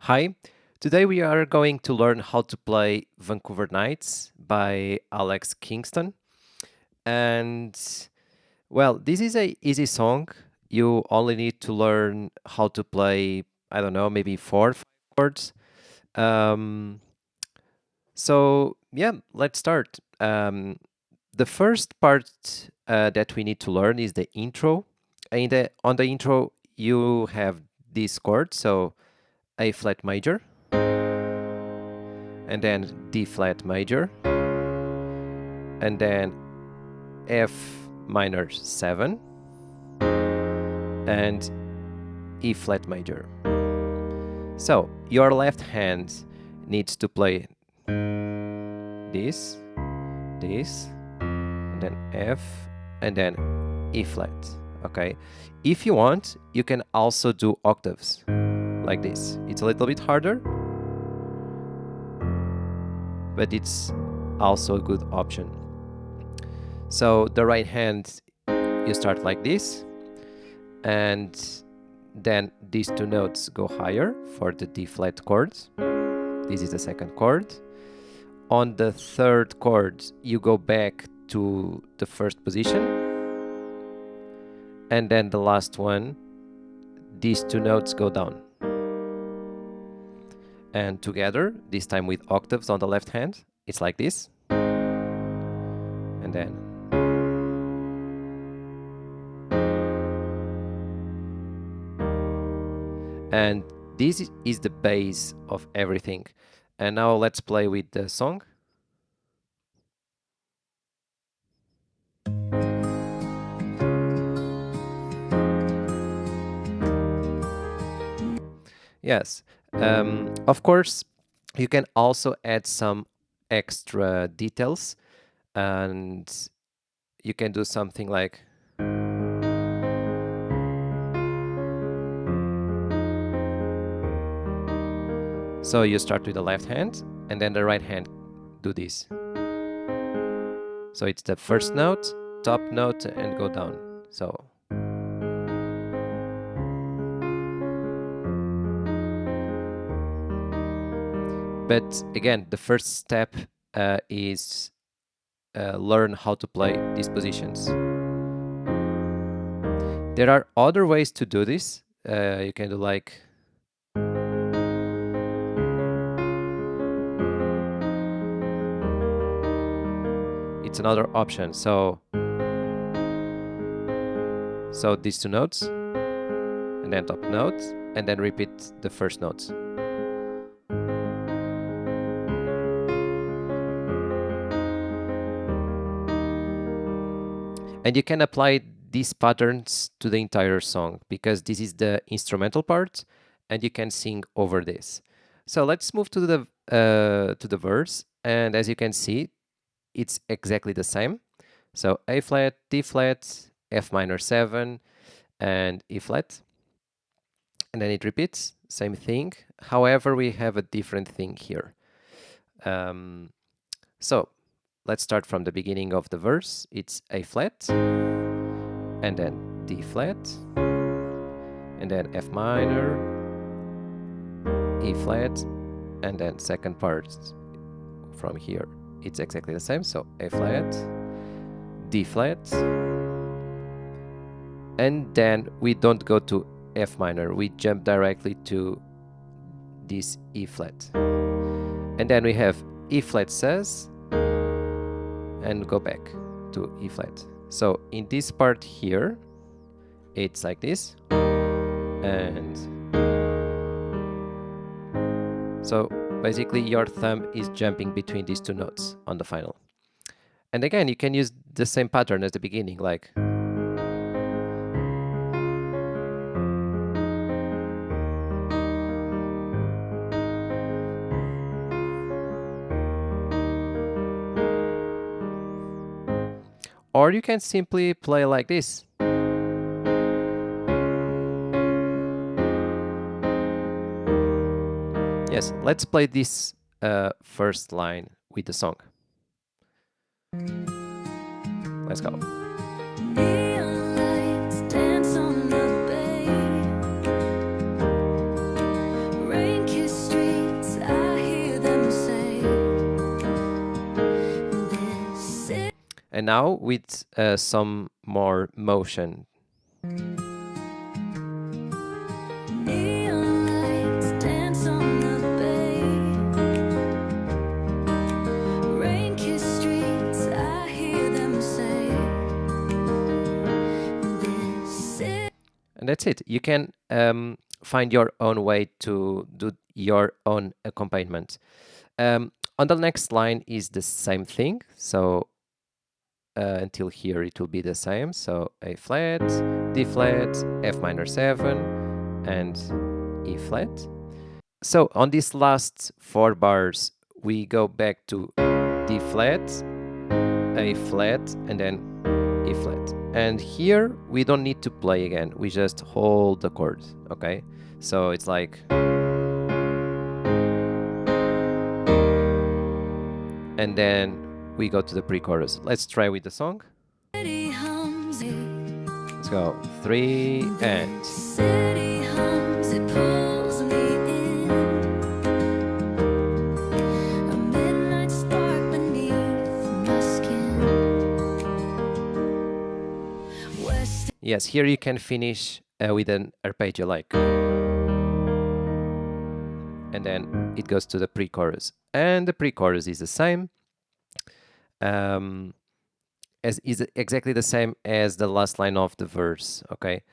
Hi, today we are going to learn how to play Vancouver Nights by Alex Kingston. And well, this is a easy song. You only need to learn how to play, I don't know, maybe 4 or 5 chords. Um, so yeah, let's start. The first part that we need to learn is the intro. On the intro, you have this chord, so A flat major, and then D flat major, and then F minor 7, and E flat major. So your left hand needs to play this, and then F, and then E flat. Okay. If you want, you can also do octaves like this. It's a little bit harder, but it's also a good option. So the right hand, you start like this, and then these 2 notes go higher for the D flat chord. This is the second chord. On the third chord, you go back to the first position, and then the last one, these 2 notes go down. And together, this time with octaves on the left hand, it's like this. And then and this is the base of everything. And now let's play with the song. Yes, of course, you can also add some extra details, and you can do something like so you start with the left hand, and then the right hand do this. So it's the first note, top note, and go down. So but again, the first step is learn how to play these positions. There are other ways to do this. You can do like it's another option. So these 2 notes, and then top note, and then repeat the first notes. And you can apply these patterns to the entire song, because this is the instrumental part, and you can sing over this. So let's move to the verse, and as you can see, it's exactly the same. So A flat, D flat, F minor 7, and E flat. And then it repeats, same thing. However, we have a different thing here. So let's start from the beginning of the verse. It's A flat, and then D flat, and then F minor, E flat, and then second part from here. It's exactly the same. So A flat, D flat, and then we don't go to F minor, we jump directly to this E flat. And then we have E flat sus, and go back to E flat. So in this part here, it's like this. And so basically your thumb is jumping between these 2 notes on the final. And again, you can use the same pattern as the beginning, like or you can simply play like this. Yes, let's play this first line with the song. Let's go. Neon lights dance on the bay. Rain kiss And now with some more motion. Neon lights dance on the bay. Rain-kissed streets, I hear them say, this is. And that's it. You can find your own way to do your own accompaniment. On the next line is the same thing. So until here it will be the same. So A flat, D flat, F minor 7, and E flat. So on these last 4 bars, we go back to D flat, A flat, and then E flat. And here we don't need to play again. We just hold the chord, okay? So it's like, and then we go to the pre-chorus. Let's try with the song. City hums, Let's go 3 and city hums, it pulls me in. A midnight spark beneath my skin. West. yes, here you can finish with an arpeggio like, and then it goes to the pre-chorus, and the pre-chorus is the same, as is exactly the same as the last line of the verse, okay,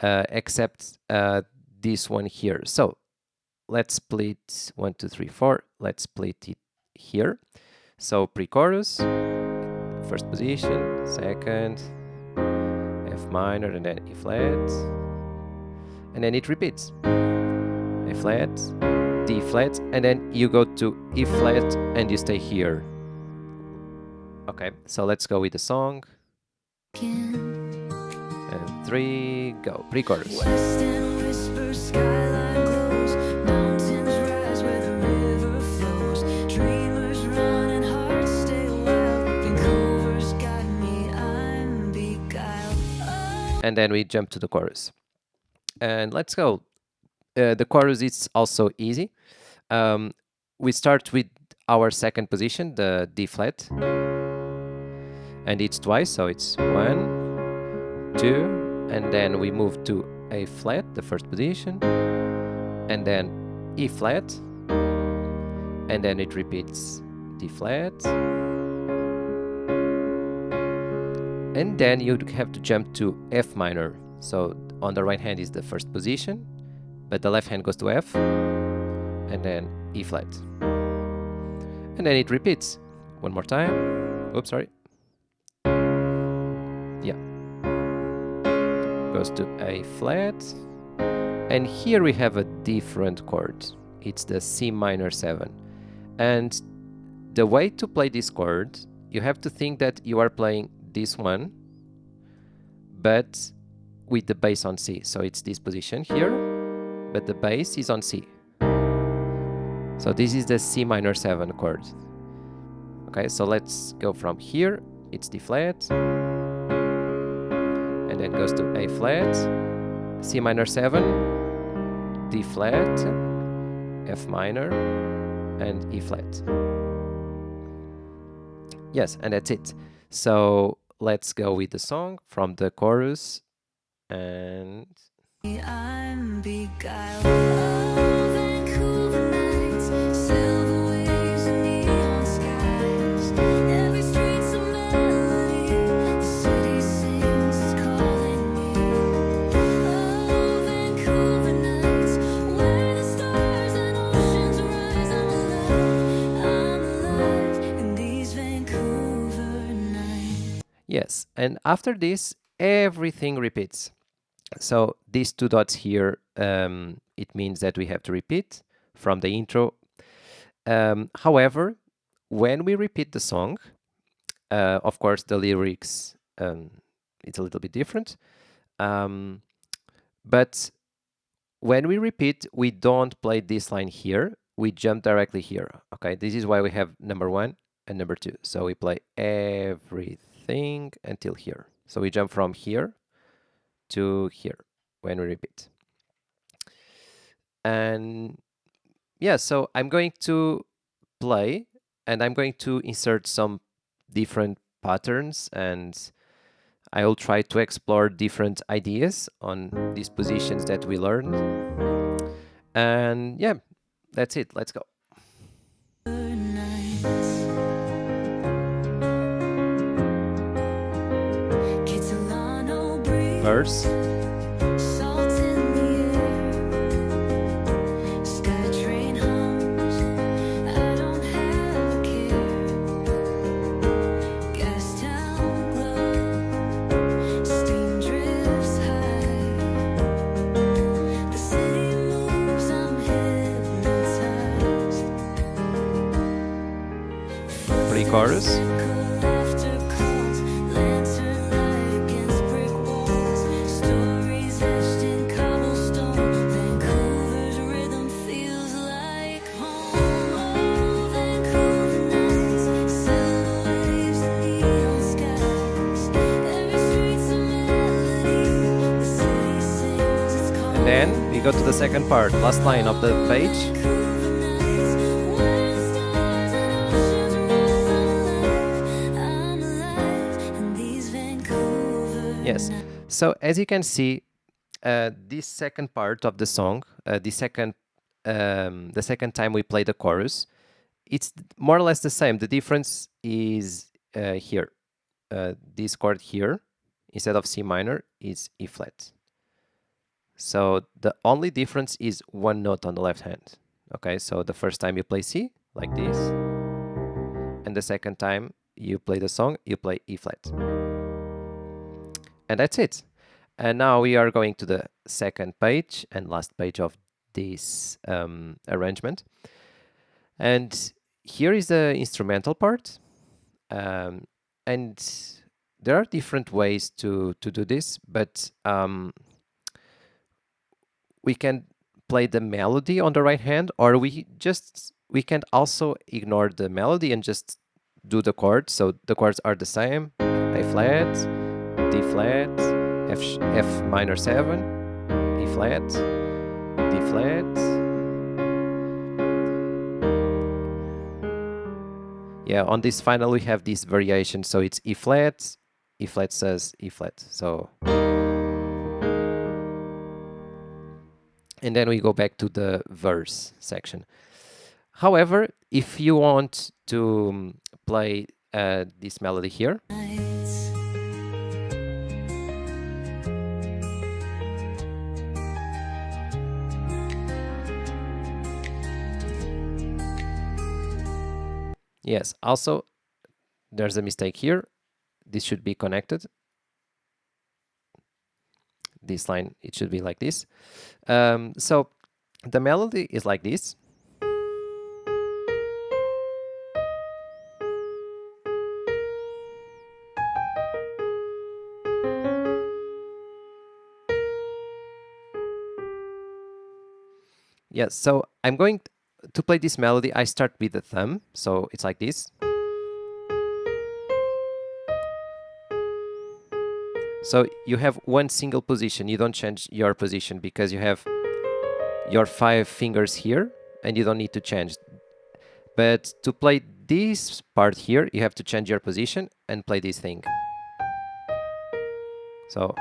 except this one here. So let's split 1 2 3 4. Let's split it here. So pre-chorus, first position, second, F minor, and then E flat, and then it repeats. A flat, D flat, and then you go to E flat and you stay here. Okay, so let's go with the song. And 3, go. Pre-chorus. West End whispers, skyline glows, mountains rise where the river flows. Dreamers run and hearts stay wild. Vancouver's got me, I'm beguiled. Oh. And then we jump to the chorus. And let's go. The chorus is also easy. We start with our second position, the D flat. And it's twice, so it's 1, 2, and then we move to A flat, the first position, and then E flat, and then it repeats D flat, and then you have to jump to F minor. So on the right hand is the first position, but the left hand goes to F, and then E flat, and then it repeats one more time. Oops, sorry. Yeah, goes to A flat, and here we have a different chord. It's the C minor 7, and the way to play this chord, you have to think that you are playing this one, but with the bass on C. So it's this position here, but the bass is on C. So this is the C minor 7 chord. Okay, so let's go from here. It's D flat, and then goes to A flat, C minor 7, D flat, F minor, and E flat. Yes, and that's it. So let's go with the song from the chorus, and I'm beguiled. Oh, Vancouver nights, silver waves and neon skies. Every street's a melody, the city sings, it's calling me. Oh, Vancouver nights, where the stars and oceans rise. I'm alive in these Vancouver nights. yes, and after this, everything repeats. So these 2 dots here, it means that we have to repeat from the intro. However, when we repeat the song, of course, the lyrics, it's a little bit different. But when we repeat, we don't play this line here. We jump directly here. Okay, this is why we have number 1 and number 2. So we play everything until here. So we jump from here to here when we repeat. And yeah, so I'm going to play and I'm going to insert some different patterns, and I will try to explore different ideas on these positions that we learned. And yeah, that's it. Let's go. Verse. Pre-chorus. And then we go to the second part, last line of the page. Yes. So as you can see, this second part of the song, the second time we play the chorus, it's more or less the same. The difference is here. This chord here, instead of C minor, is E flat. So the only difference is one note on the left hand. Okay, so the first time you play C, like this, and the second time you play the song, you play E flat. And that's it. And now we are going to the second page and last page of this arrangement. And here is the instrumental part. And there are different ways to do this, but we can play the melody on the right hand, or we can also ignore the melody and just do the chords. So the chords are the same: A flat, D flat, F minor 7, E flat, D flat. Yeah, on this final we have this variation, so it's E flat says E flat. So, and then we go back to the verse section. However, if you want to play this melody here, yes, also there's a mistake here. This should be connected. This line, it should be like this. So the melody is like this. Yes, so I'm going to play this melody. I start with the thumb, so it's like this. So you have one single position. You don't change your position because you have your 5 fingers here and you don't need to change. But to play this part here, you have to change your position and play this thing. So,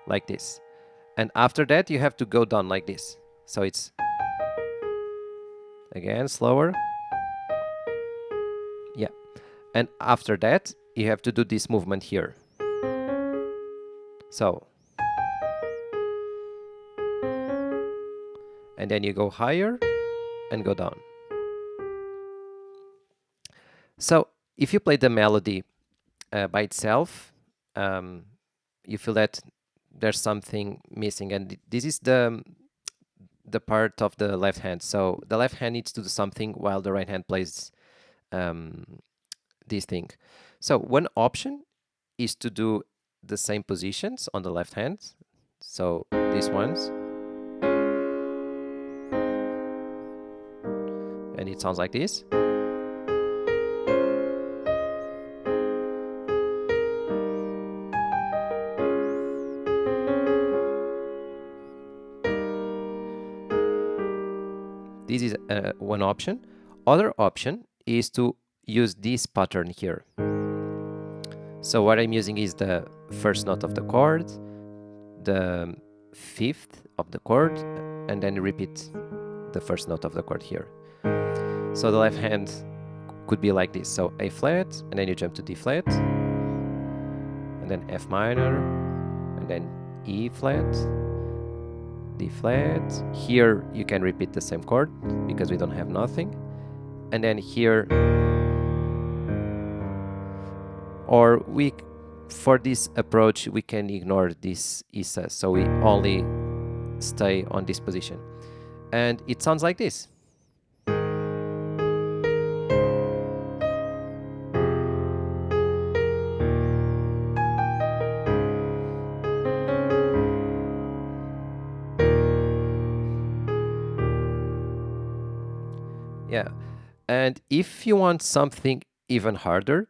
like this. And after that, you have to go down like this. So it's, again, slower. Yeah. And after that, you have to do this movement here. So, and then you go higher and go down. So if you play the melody by itself, you feel that there's something missing, and this is the part of the left hand. So the left hand needs to do something while the right hand plays this thing. So one option is to do the same positions on the left hand. So these ones. And it sounds like this. This is one option. Other option is to use this pattern here. So what I'm using is the first note of the chord, the fifth of the chord, and then repeat the first note of the chord here. So the left hand could be like this. So A flat, and then you jump to D flat, and then F minor, and then E flat, D flat. Here you can repeat the same chord because we don't have nothing. And then here, or for this approach, we can ignore this ISA, so we only stay on this position. And it sounds like this. Yeah, and if you want something even harder,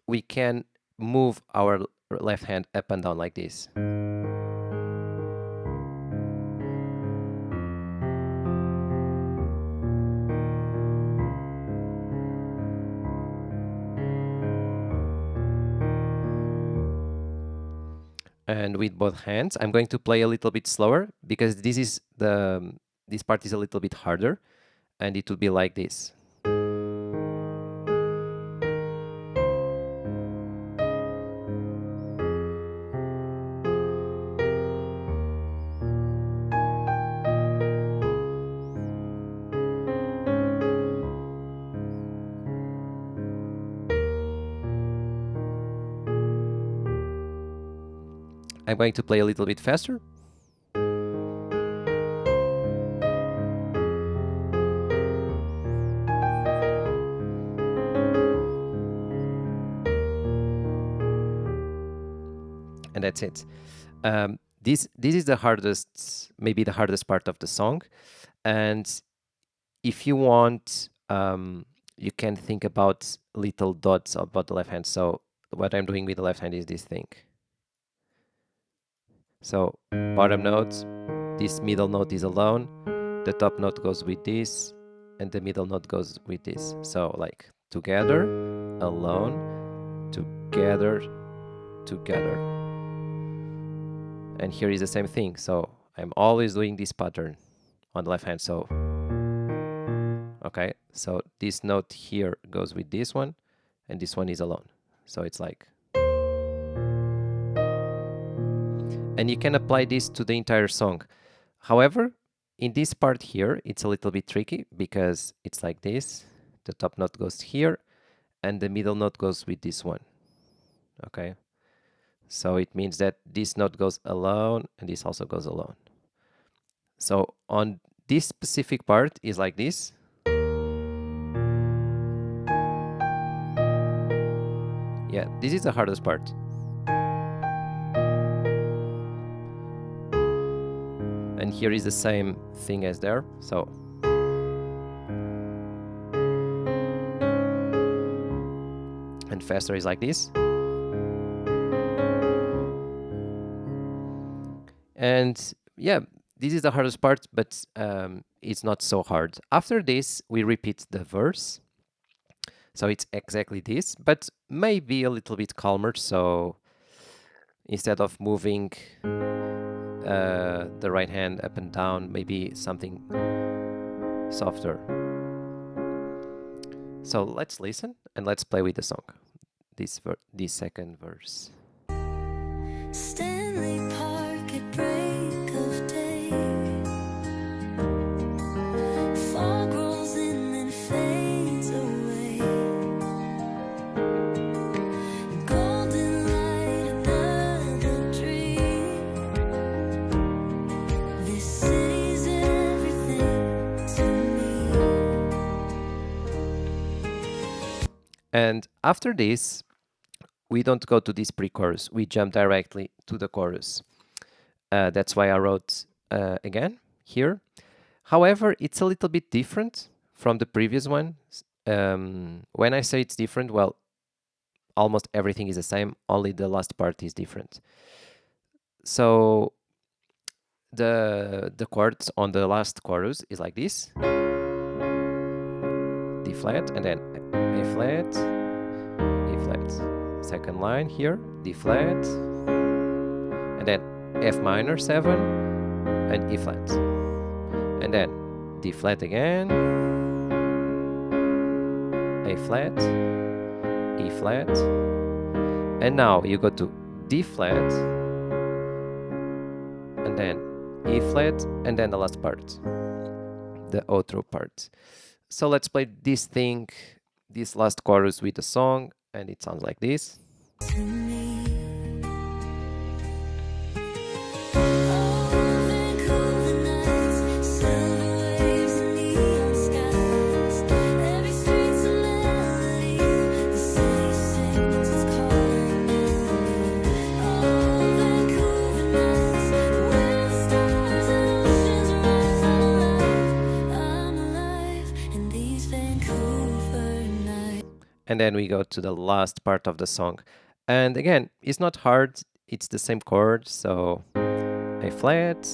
we can move our left hand up and down like this. And with both hands, I'm going to play a little bit slower because this part is a little bit harder, and it will be like this. I'm going to play a little bit faster. And that's it. This is the hardest, maybe the hardest part of the song. And if you want, you can think about little dots about the left hand. So what I'm doing with the left hand is this thing. So bottom note, this middle note is alone, the top note goes with this, and the middle note goes with this. So like together, alone, together, together. And here is the same thing. So I'm always doing this pattern on the left hand. So okay, so this note here goes with this one, and this one is alone. So it's like, and you can apply this to the entire song. However, in this part here, it's a little bit tricky because it's like this. The top note goes here, and the middle note goes with this one. Okay, so it means that this note goes alone, and this also goes alone. So on this specific part is like this. Yeah, this is the hardest part. And here is the same thing as there. So and faster is like this. And yeah, this is the hardest part, but it's not so hard. After this, we repeat the verse. So it's exactly this, but maybe a little bit calmer. So instead of moving the right hand up and down, maybe something softer. So let's listen and let's play with the song. This second verse. Stanley Park at break of day. Fog rolls in and fades away. Golden light, another dream. This city's everything to me. And after this, we don't go to this pre-chorus. We jump directly to the chorus. That's why I wrote again here. However, it's a little bit different from the previous one. When I say it's different, well, almost everything is the same. Only the last part is different. So the chords on the last chorus is like this: D flat, and then A flat, A flat. second line here, D flat, and then F minor 7 and E flat, and then D flat again, A flat, E flat, and now you go to D flat, and then E flat, and then the last part, the outro part. So let's play this thing, this last chorus with the song, and it sounds like this. To me. And then we go to the last part of the song. And again, it's not hard, it's the same chord, so A flat,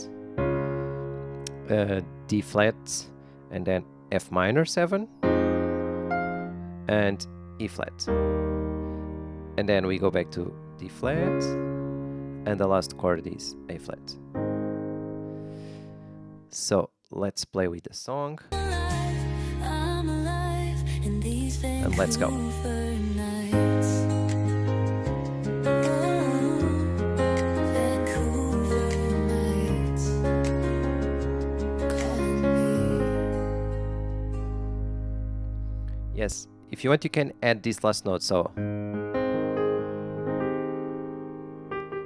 D flat, and then F minor 7, and E flat. And then we go back to D flat, and the last chord is A flat. So let's play with the song. And let's go. Yes, if you want, you can add this last note. So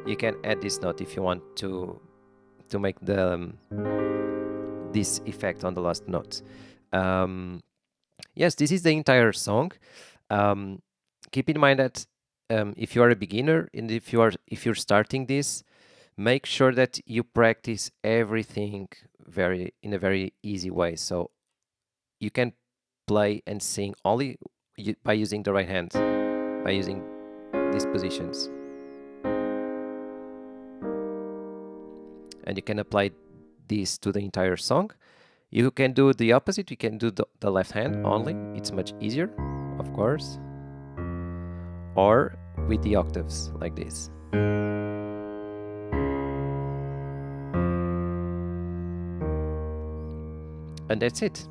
you can add this note if you want to make the this effect on the last note. Yes, this is the entire song. Keep in mind that if you are a beginner and if you're starting this, make sure that you practice everything in a very easy way. So you can play and sing only by using the right hand, by using these positions, and you can apply this to the entire song. You can do the opposite. You can do the left hand only. It's much easier, of course. Or with the octaves, like this. And that's it.